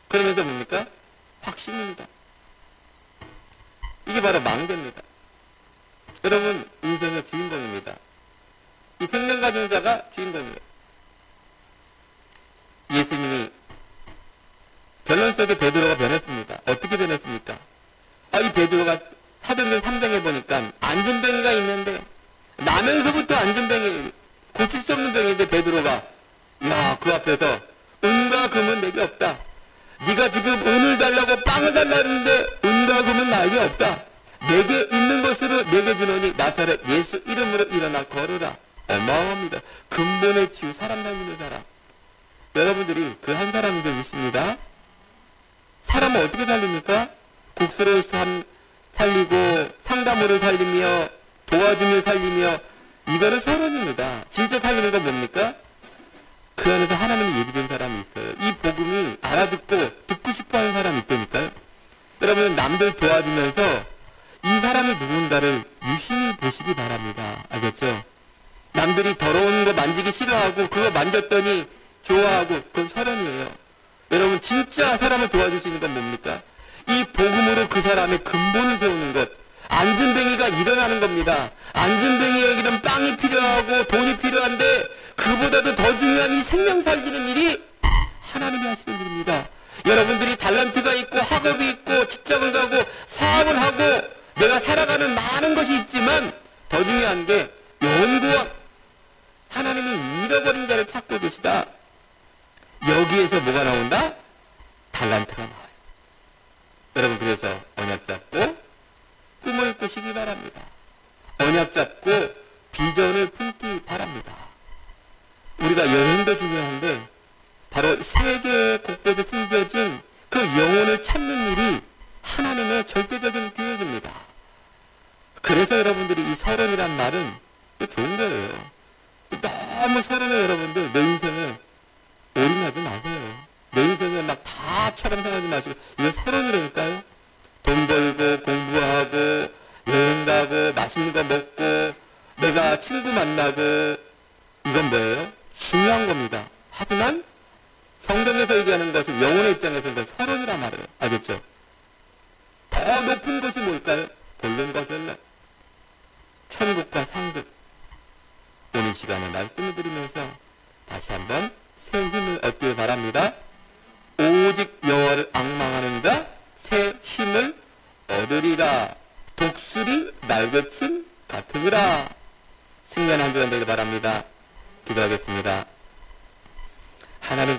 그러면서 뭡니까? 확신입니다. 이게 바로 망대입니다. 여러분, 인생의 주인공입니다. 이 생명 가진 자가 주인공이에요. 예수님이 결론 속에 베드로가 변했습니다. 어떻게 변했습니까? 이 베드로가 사도행전 3장에 보니까 안진뱅이가 있는데 나면서부터 안진뱅이 고칠 수 없는 병인데 베드로가 그 앞에서 은과 금은 내게 없다. 네가 지금 은을 달라고 빵을 달라는데 은과 금은 나에게 없다. 내게 있는 것으로 내게 주노니 나사렛 예수 이름으로 일어나 걸으라. 어마어마합니다. 근본의 치유, 사람 살리는 사람. 여러분들이 그 한 사람인 줄 믿습니다. 사람은 어떻게 살립니까? 국수로 살리고 상담으로 살리며 도와주며 살리며 이거를 서론입니다. 진짜 살리는 건 뭡니까? 그 안에서 하나님이 얘기된 사람이 있어요. 이 복음이 알아듣고 듣고 싶어하는 사람이 있다니까요. 여러분 남들 도와주면서 이 사람이 누군가를 유심히 보시기 바랍니다. 알겠죠? 남들이 더러운 거 만지기 싫어하고 그거 만졌더니 좋아하고 그건 서론이에요. 여러분 진짜 사람을 도와줄 수 있는 건 뭡니까? 이 복음으로 그 사람의 근본을 세우는 것. 안전뱅이가 일어나는 겁니다. 안전뱅이에게는 빵이 필요하고 돈이 필요한데 그보다도 더 중요한 이 생명 살리는 일이 하나님이 하시는 일입니다. 여러분들이 달란트가 있고 학업이 있고 직장을 가고 사업을 하고 내가 살아가는 많은 것이 있지만 더 중요한 게 영원구원, 하나님이 잃어버린 자를 찾고 계시다. 여기에서 뭐가 나온다? 달란트가 나와요. 여러분, 그래서 언약 잡고 꿈을 꾸시기 바랍니다. 언약 잡고 비전을 품기 바랍니다. 우리가 여행도 중요한데 바로 세계 곳곳에 숨겨진 그 영혼을 찾는 일이 하나님의 절대적인 계획입니다. 그래서 여러분들이 이 서론이란 말은 좋은 거예요. 너무 서론에 여러분들 내 인생에 올인하지 마세요. 내 인생에 막 다처럼 생각하지 마시고 이거 서론이라니까요. 돈 벌고 공부하고 여행 가고 맛있는 거 먹고 내가 친구 만나고 이건 뭐예요? 중요한 겁니다. 하지만 성경에서 얘기하는 것은 영혼의 입장에서 이건 서론이란 말이에요. 알겠죠? 더 높은 것이 뭘까요? 본론과 결론. 천국과 상급. 오늘 시간에 말씀을 드리면서 다시 한번 새 힘을 얻길 바랍니다. 오직 여호와를 앙망하는 자 새 힘을 얻으리라. 독수리 날개침 같으리라. 승리한 한 주간 되길 바랍니다. 기도하겠습니다. 하나님